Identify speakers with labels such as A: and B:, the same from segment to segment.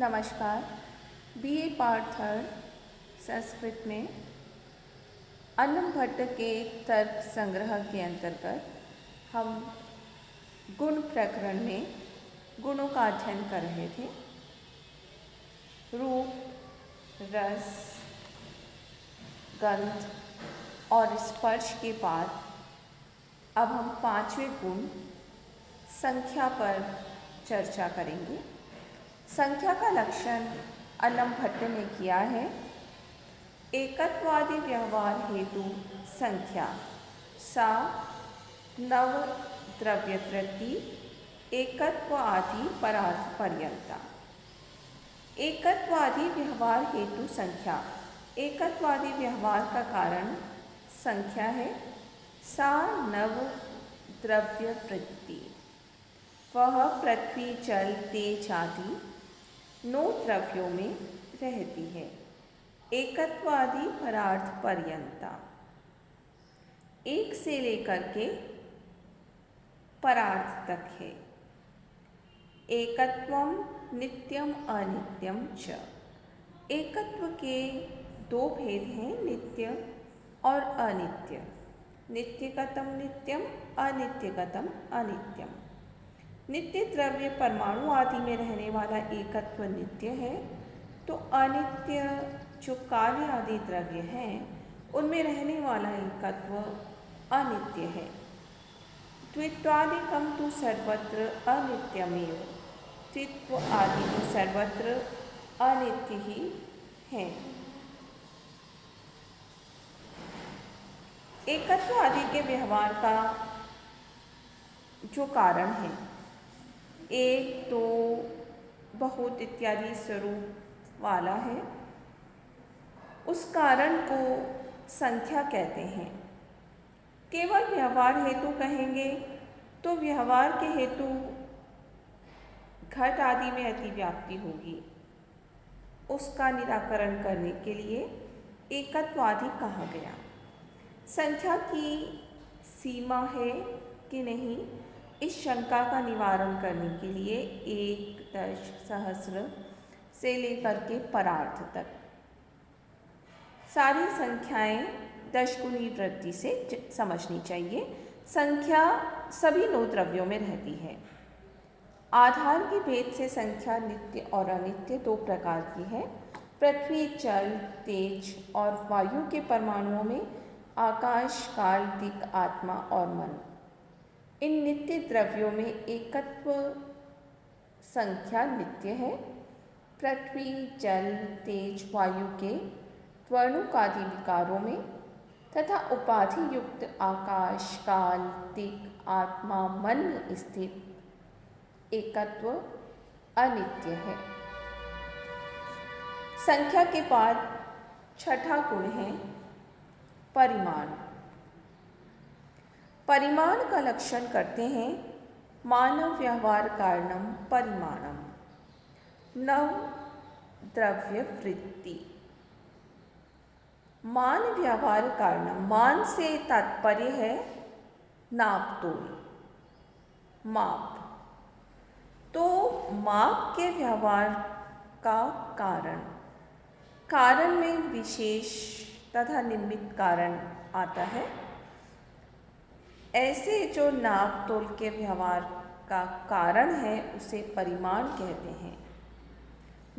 A: नमस्कार। BA part third Sanskrit में अन्नम भट्ट के तर्क संग्रह के अंतर्गत हम गुण प्रकरण में गुणों का अध्ययन कर रहे थे। रूप, रस, गंध और स्पर्श के बाद अब हम पांचवें गुण संख्या पर चर्चा करेंगे। संख्या का लक्षण अन्नम भट्ट ने किया है। एकत्वादि व्यवहार हेतु संख्या सा नव द्रव्यवृत्ति एकत्व आदि परार्थ पर्यंता। एकत्वादि व्यवहार हेतु संख्या, एकत्वादि व्यवहार का कारण संख्या है। सा नव द्रव्यवृत्ति, वह पृथ्वी, जल, तेज आदि 9 द्रव्यों में रहती है। एकत्वादि परार्थ पर्यंता, एक से लेकर के परार्थ तक है। एकत्वम नित्यम अनित्यम च, एकत्व के 2 भेद हैं, नित्य और अनित्य। नित्यगतम नित्यम, अनित्यगतम अनित्यम। नित्य द्रव्य परमाणु आदि में रहने वाला एकत्व नित्य है, तो अनित्य जो कार्य आदि द्रव्य हैं उनमें रहने वाला एकत्व अनित्य है। द्वित्वादिकम तो सर्वत्र अनित्यमेव, द्वित्व आदि तो सर्वत्र अनित्य ही है। एकत्व आदि के व्यवहार का जो कारण है, एक, दो, बहुत इत्यादि स्वरूप वाला है, उस कारण को संख्या कहते हैं। केवल व्यवहार हेतु कहेंगे तो व्यवहार के हेतु घट आदि में अतिव्याप्ति होगी। उसका निराकरण करने के लिए एकत्वादि कहा गया। संख्या की सीमा है कि नहीं, इस शंका का निवारण करने के लिए 1, 10, सहस्र से लेकर के परार्थ तक सारी संख्याएं दशगुनी वृद्धि से समझनी चाहिए। संख्या सभी 9 द्रव्यों में रहती है। आधार के भेद से संख्या नित्य और अनित्य 2 प्रकार की है। पृथ्वी, जल, तेज और वायु के परमाणुओं में आकाश, काल, दिक्, आत्मा और मन, इन नित्य द्रव्यों में एकत्व संख्या नित्य है। पृथ्वी, जल, तेज, वायु के त्वर्णुकादि विकारों में तथा उपाधि युक्त आकाश, काल, दिक्, आत्मा, मन में स्थित एकत्व अनित्य है। संख्या के बाद छठा गुण है परिमाण। परिमाण का लक्षण करते हैं मानव व्यवहार कारणम परिमाणम, नव द्रव्य वृत्ति। मान व्यवहार कारणम, मान से तात्पर्य है नाप तोल, माप। तो माप के व्यवहार का कारण, कारण में विशेष तथा निमित्त कारण आता है। ऐसे जो नाप तोल के व्यवहार का कारण है उसे परिमाण कहते हैं।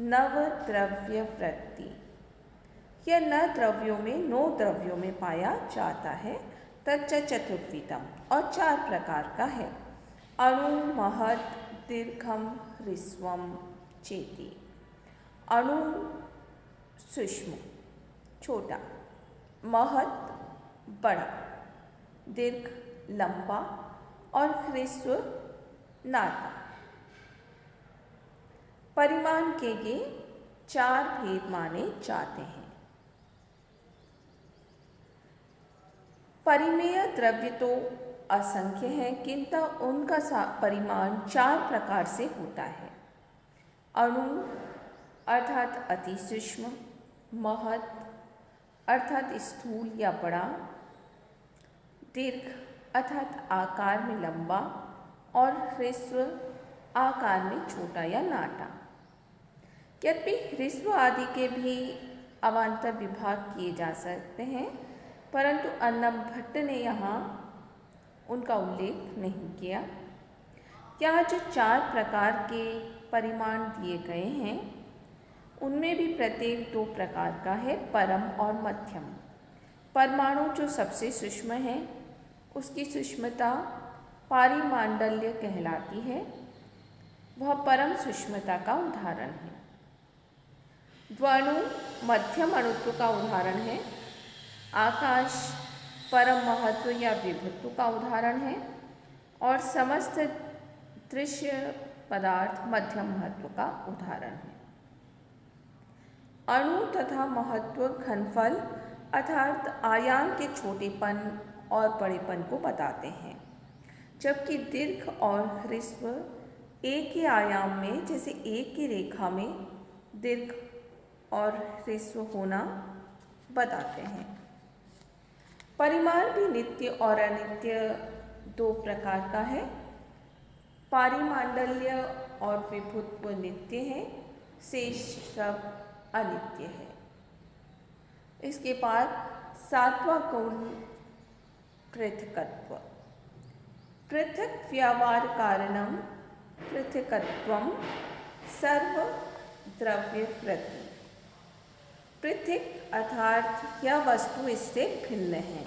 A: नव द्रव्य वृत्ति, यह 9 द्रव्यों में 9 द्रव्यों में पाया जाता है। तच्च चतुर्विधम, और 4 प्रकार का है। अणु, महत्, दीर्घम, ह्रस्वम, चेति। अणु सूक्ष्म छोटा, महत् बड़ा, दीर्घ लंबा और ह्रस्व नाटा। परिमाण के ये 4 भेद माने जाते हैं। परिमेय द्रव्य तो असंख्य है, किंतु उनका परिमाण 4 प्रकार से होता है। अणु अर्थात अति सूक्ष्म, महत् अर्थात स्थूल या बड़ा, दीर्घ अर्थात आकार में लंबा और ह्रस्व आकार में छोटा या नाटा। यद्यपि ह्रस्व आदि के भी अवान्तर विभाग किए जा सकते हैं, परंतु अन्नम भट्ट ने यहाँ उनका उल्लेख नहीं किया। यहाँ जो 4 प्रकार के परिमाण दिए गए हैं, उनमें भी प्रत्येक 2 प्रकार का है, परम और मध्यम। परमाणु जो सबसे सूक्ष्म है, उसकी सूक्ष्मता पारिमांडल्य कहलाती है, वह परम सूक्ष्मता का उदाहरण है। द्वणु मध्यम अणुत्व का उदाहरण है। आकाश परम महत्व या विभुत्व का उदाहरण है और समस्त दृश्य पदार्थ मध्यम महत्व का उदाहरण है। अणु तथा महत्व घनफल अर्थात आयाम के छोटेपन और बड़ेपन को बताते हैं, जबकि दीर्घ और ह्रस्व एक ही आयाम में, जैसे एक ही रेखा में दीर्घ और ह्रस्व होना बताते हैं। परिमाण भी नित्य और अनित्य 2 प्रकार का है। पारिमांडल्य और विभुत्व नित्य है, शेष सब अनित्य है। इसके बाद 7वां गुण पृथकत्व। पृथक व्यवहार कारणम पृथकत्वम सर्व द्रव्य प्रति। पृथक अर्थात यह वस्तु इससे भिन्न है।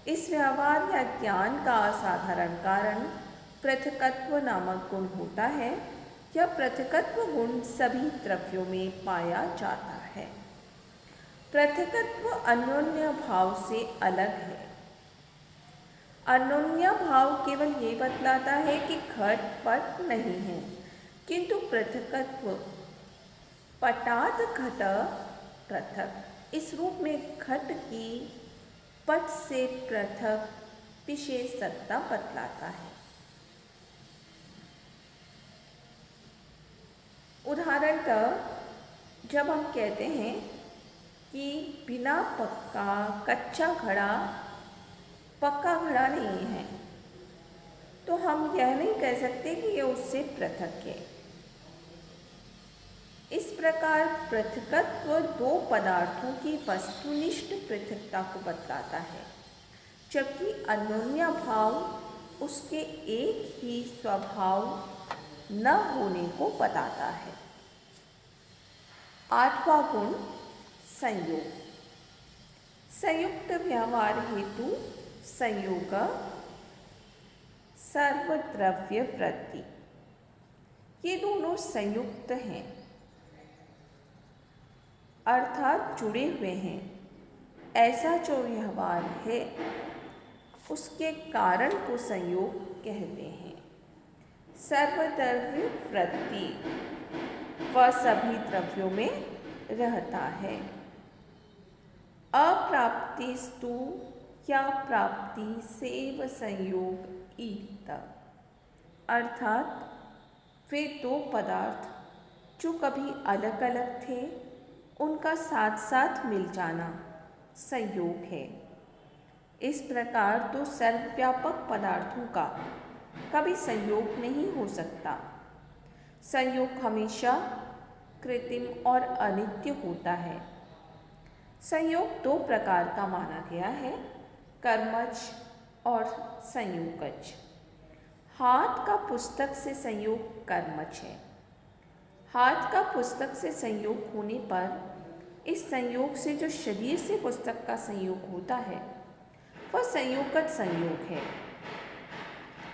A: इस व्यवहार या ज्ञान का असाधारण कारण पृथकत्व नामक गुण होता है। यह पृथकत्व गुण सभी द्रव्यों में पाया जाता है। पृथकत्व अन्योन्य भाव से अलग है। अन्योन्य भाव केवल ये बतलाता है कि घट पट नहीं है, किंतु पृथकत्व पटात घट पृथक, इस रूप में घट की पट से पृथक विशेष सत्ता बतलाता है। उदाहरणतः जब हम कहते हैं कि बिना पक्का कच्चा घड़ा पक्का घड़ा नहीं है, तो हम यह नहीं कह सकते कि यह उससे पृथक है। इस प्रकार पृथकत्व 2 पदार्थों की वस्तुनिष्ठ पृथकता को बतलाता है, जबकि अन्योन्य भाव उसके एक ही स्वभाव न होने को बताता है। 8वां गुण संयोग। संयुक्त व्यवहार हेतु संयोग सर्वद्रव्य प्रति। ये दोनों संयुक्त हैं, अर्थात जुड़े हुए हैं। ऐसा जो व्यवहार है उसके कारण को संयोग कहते हैं। सर्वद्रव्य वृत्ति वह सभी द्रव्यों में रहता है। अप्राप्तिस्तु या प्राप्ति सेव संयोग ईत, अर्थात वे 2 पदार्थ जो कभी अलग अलग थे उनका साथ साथ मिल जाना संयोग है। इस प्रकार 2 सर्वव्यापक पदार्थों का कभी संयोग नहीं हो सकता। संयोग हमेशा कृत्रिम और अनित्य होता है। संयोग 2 प्रकार का माना गया है, कर्मज और संयोगज। हाथ का पुस्तक से संयोग कर्मज है। हाथ का पुस्तक से संयोग होने पर इस संयोग से जो शरीर से पुस्तक का संयोग होता है वह संयोगज संयोग है।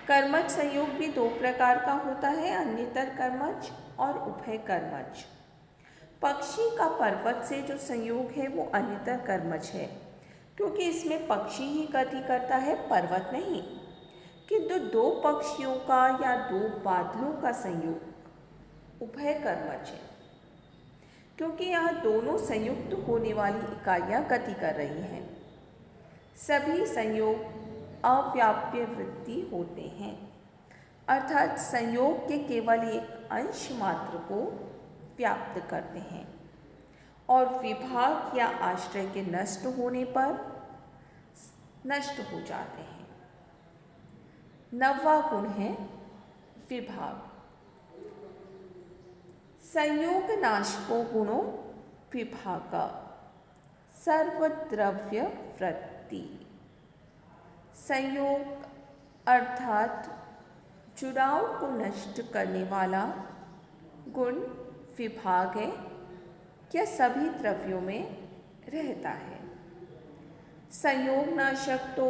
A: कर्मज संयोग भी 2 प्रकार का होता है, अन्यतर कर्मज और उभय कर्मज। पक्षी का पर्वत से जो संयोग है वो अन्यतर कर्मज है, क्योंकि इसमें पक्षी ही गति करता है, पर्वत नहीं। किंतु 2 पक्षियों का या 2 बादलों का संयोग उभय कर्मज है, क्योंकि यहाँ दोनों संयुक्त होने वाली इकाइयाँ गति कर रही हैं। सभी संयोग अव्याप्य वृत्ति होते हैं, अर्थात संयोग के केवल एक अंश मात्र को व्याप्त करते हैं और विभाग या आश्रय के नष्ट होने पर नष्ट हो जाते हैं। 9वां गुण है विभाग। संयोग नाशको गुणों विभाग सर्वद्रव्य वृत्ति। संयोग अर्थात जुड़ाव को नष्ट करने वाला गुण विभाग है, यह सभी द्रव्यों में रहता है। संयोग नाशक तो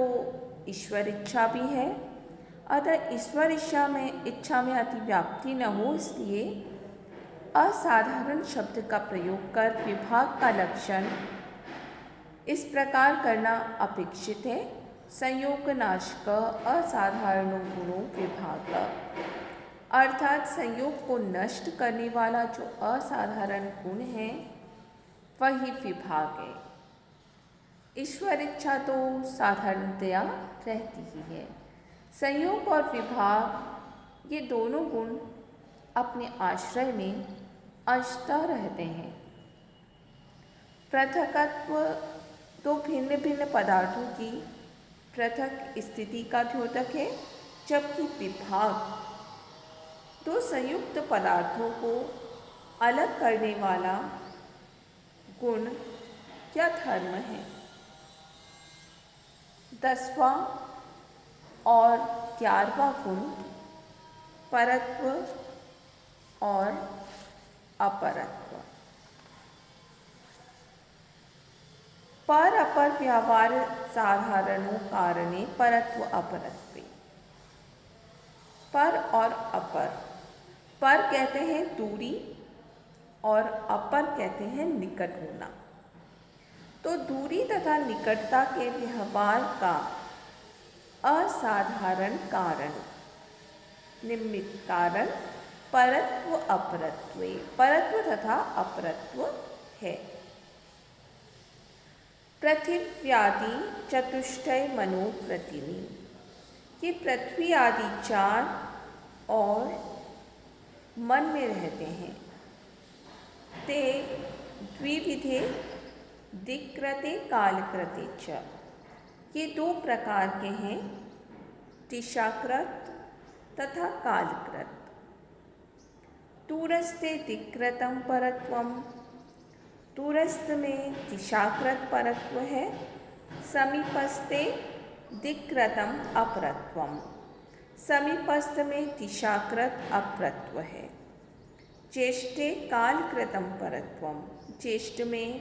A: ईश्वर इच्छा भी है, अतः ईश्वर इच्छा में अतिव्याप्ति न हो, इसलिए असाधारण शब्द का प्रयोग कर विभाग का लक्षण इस प्रकार करना अपेक्षित है। संयोग नाशक असाधारण गुणों विभाग, अर्थात संयोग को नष्ट करने वाला जो असाधारण गुण है वही विभाग है। ईश्वर इच्छा तो साधारणतया रहती ही है। संयोग और विभाग ये दोनों गुण अपने आश्रय में अंशतः रहते हैं। पृथकत्व तो भिन्न भिन्न पदार्थों की पृथक स्थिति का द्योतक है, जबकि विभाग तो संयुक्त पदार्थों को अलग करने वाला गुण या धर्म है। 10वां और 11वां गुण परत्व और अपरत्व। पर अपर व्यवहार साधारणों कारणे परत्व अपरत्वे। पर और अपर, पर कहते हैं दूरी और अपर कहते हैं निकट होना। तो दूरी तथा निकटता के व्यवहार का असाधारण कारण निमित्त कारण परत्व अपरत्वे, परत्व तथा अपरत्व है। पृथिव्यादि चतुष्टय मनोप्रतिनि, ये पृथ्वी आदि 4 और मन में रहते हैं। ते द्विविधे दिक्कृते कालकृते च, ये 2 प्रकार के हैं, दिशाकृत तथा कालकृत। दूरस्थे दिक्कृतं परत्वम, दूरस्थ में दिशाकृत परत्व है। समीपस्थे दिक्कृतं अपरत्वम, समीपस्थ में दिशाकृत अपरत्व है। ज्येष्ठे कालकृतं परत्वम, ज्येष्ठ में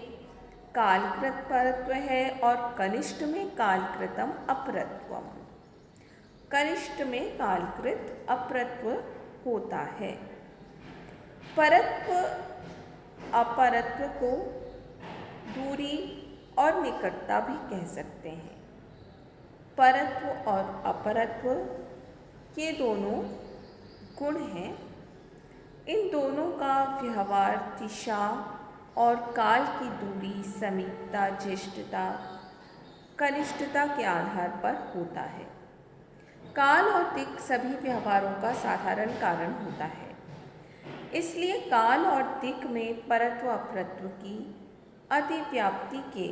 A: कालकृत परत्व है और कनिष्ठ में कालकृतम अपरत्वम, कनिष्ठ में कालकृत अपरत्व होता है। परत्व अपरत्व को दूरी और निकटता भी कह सकते हैं। परत्व और अपरत्व ये दोनों गुण हैं। इन दोनों का व्यवहार दिशा और काल की दूरी, समीपता, ज्येष्ठता, कनिष्ठता के आधार पर होता है। काल और दिक् सभी व्यवहारों का साधारण कारण होता है, इसलिए काल और दिक् में परत्व अपरत्व की अतिव्याप्ति के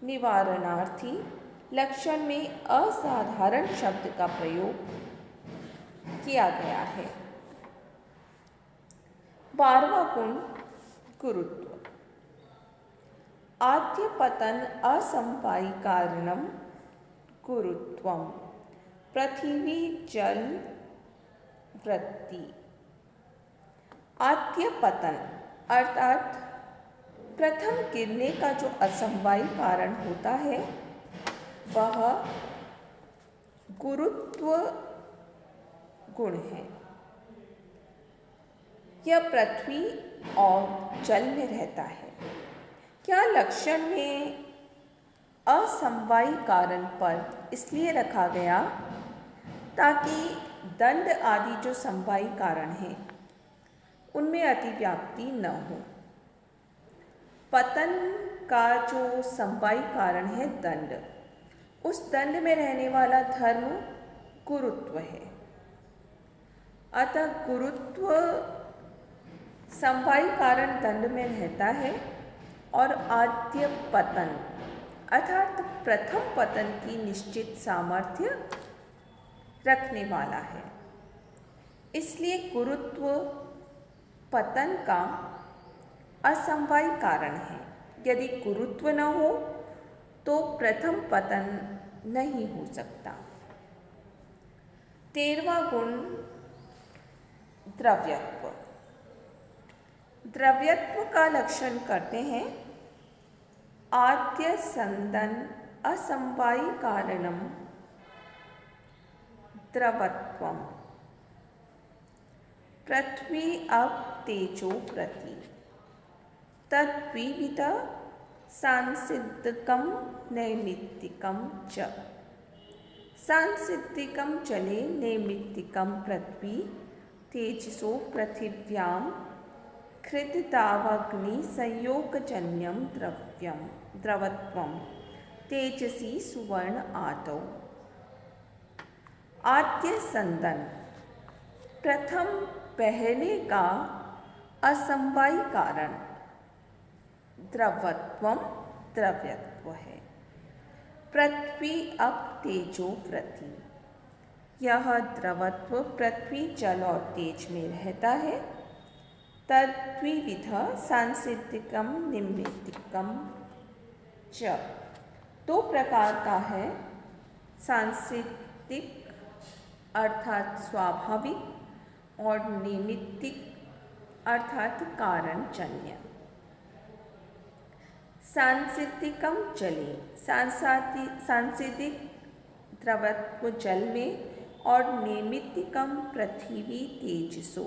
A: निवारणार्थी लक्षण में असाधारण शब्द का प्रयोग किया गया है। 12वां गुण गुरुत्व। आद्य पतन असमवायी कारणम गुरुत्वम, पृथ्वी जल वृत्ति। आद्य पतन अर्थात प्रथम गिरने का जो असमवायी कारण होता है वह गुरुत्व गुण है। यह पृथ्वी और जल में रहता है। क्या लक्षण में असमवायी कारण पर इसलिए रखा गया ताकि दंड आदि जो समवायी कारण हैं उनमें अतिव्याप्ति न हो। पतन का जो समवायी कारण है दंड, उस दंड में रहने वाला धर्म गुरुत्व है। अतः गुरुत्व समवायी कारण दंड में रहता है और आद्य पतन अर्थात प्रथम पतन की निश्चित सामर्थ्य रखने वाला है। इसलिए गुरुत्व पतन का असमवाय कारण है। यदि गुरुत्व न हो तो प्रथम पतन नहीं हो सकता। 13वां गुण द्रव्यत्व। द्रव्यत्व का लक्षण करते हैं आद्य संदन असमवायी कारणम द्रवत्वम पृथ्वी अप तेजो प्रति तद्विविध सांसिद्धिकम नैमित्तिकम च। सांसिद्धिकम जले नैमित्तिकम पृथ्वी तेजसो पृथिव्यां कृतदावाग्नि संयोगजन्यम द्रवत्वम तेजसी सुवर्ण आदौ। आद्य संदन प्रथम पहले का असमवायी कारण द्रवत्वम द्रव्यत्व है। पृथ्वी अप तेजो प्रति, यह द्रवत्व पृथ्वी जल और तेज में रहता है। तद्विविध सांसिद्धिकम निमित्तिकम च, दो प्रकार का है। सांसिद्धिक अर्थात स्वाभाविक और निमित्तिक अर्थात कारणजन्य। सांसिद्धिकम जले, सांसिद्धिक द्रवत्व जल में और नैमित्तिकम पृथ्वी तेजसो,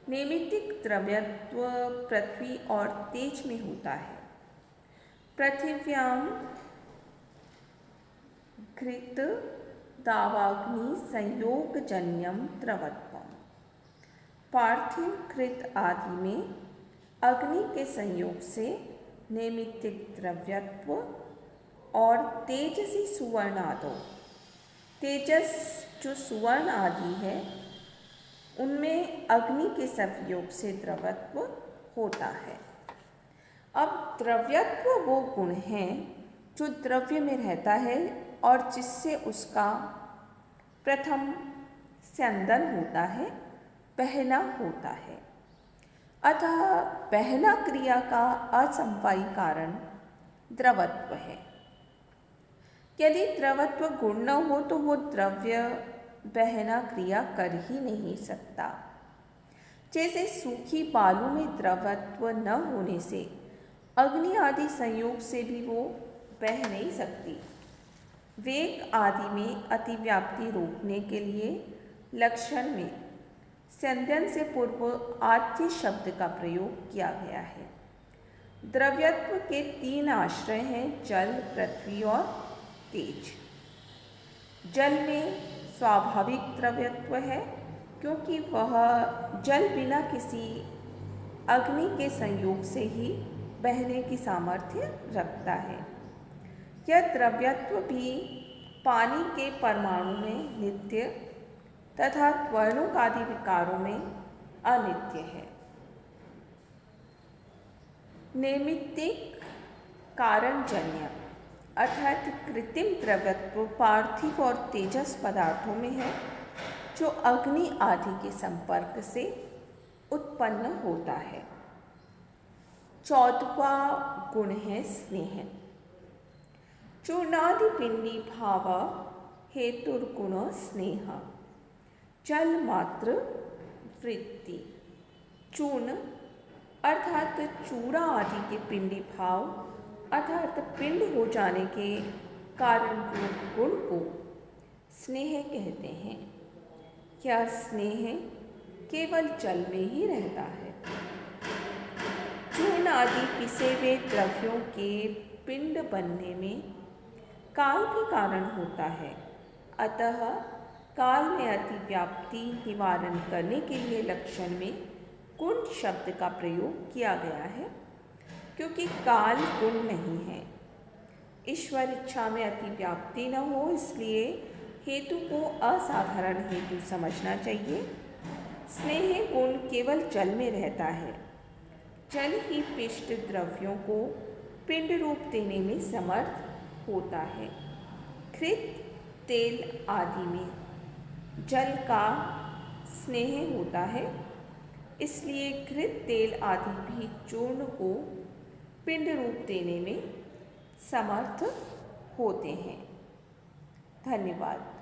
A: नैमित्तिक द्रव्यत्व पृथ्वी और तेज में होता है। पृथिव्यां घृत दावाग्नि संयोगजन्यम द्रवत्वम, पार्थिव घृत आदि में अग्नि के संयोग से नैमित्तिक द्रव्यत्व और तेजसी सुवर्ण आदो, तेजस जो सुवर्ण आदि है उनमें अग्नि के संयोग से द्रवत्व होता है। अब द्रव्यत्व वो गुण है जो द्रव्य में रहता है और जिससे उसका प्रथम स्यंदन होता है, बहना होता है। अतः बहना क्रिया का असमवायी कारण द्रवत्व है। यदि द्रवत्व गुण न हो तो वो द्रव्य बहना क्रिया कर ही नहीं सकता। जैसे सूखी बालू में द्रवत्व न होने से अग्नि आदि संयोग से भी वो बह नहीं सकती। वेग आदि में अतिव्याप्ति रोकने के लिए लक्षण में स्यंदन से पूर्व आद्य शब्द का प्रयोग किया गया है। द्रव्यत्व के तीन आश्रय हैं, जल, पृथ्वी और तेज। जल में स्वाभाविक द्रव्यत्व है क्योंकि वह जल बिना किसी अग्नि के संयोग से ही बहने की सामर्थ्य रखता है। यह द्रव्यत्व भी पानी के परमाणु में नित्य तथा त्वरणुक आदि विकारों में अनित्य है। नैमित्तिक कारणजन्य अर्थात कृत्रिम द्रव्यत्व पार्थिव और तेजस पदार्थों में है जो अग्नि आदि के संपर्क से उत्पन्न होता है। 14वां गुण है स्नेह। चूर्णादि पिंडी भाव हेतुर्गुण स्नेह, जल मात्र वृत्ति। चूर्ण अर्थात चूड़ा आदि के पिंडी भाव अर्थात पिंड हो जाने के कारण गुण को स्नेह कहते हैं। यह स्नेह केवल जल में ही रहता है। चूर्ण आदि पिसे हुए द्रव्यों के पिंड बनने में काल भी कारण होता है। अतः काल में अतिव्याप्ति निवारण करने के लिए लक्षण में गुण शब्द का प्रयोग किया गया है क्योंकि काल गुण नहीं है। ईश्वर इच्छा में अतिव्याप्ति न हो इसलिए हेतु को असाधारण हेतु समझना चाहिए। स्नेह गुण केवल जल में रहता है। जल ही पिष्ट द्रव्यों को पिंड रूप देने में समर्थ होता है। घृत, तेल आदि में जल का स्नेह होता है इसलिए घृत, तेल आदि भी चूर्ण को पिंड रूप देने में समर्थ होते हैं। धन्यवाद।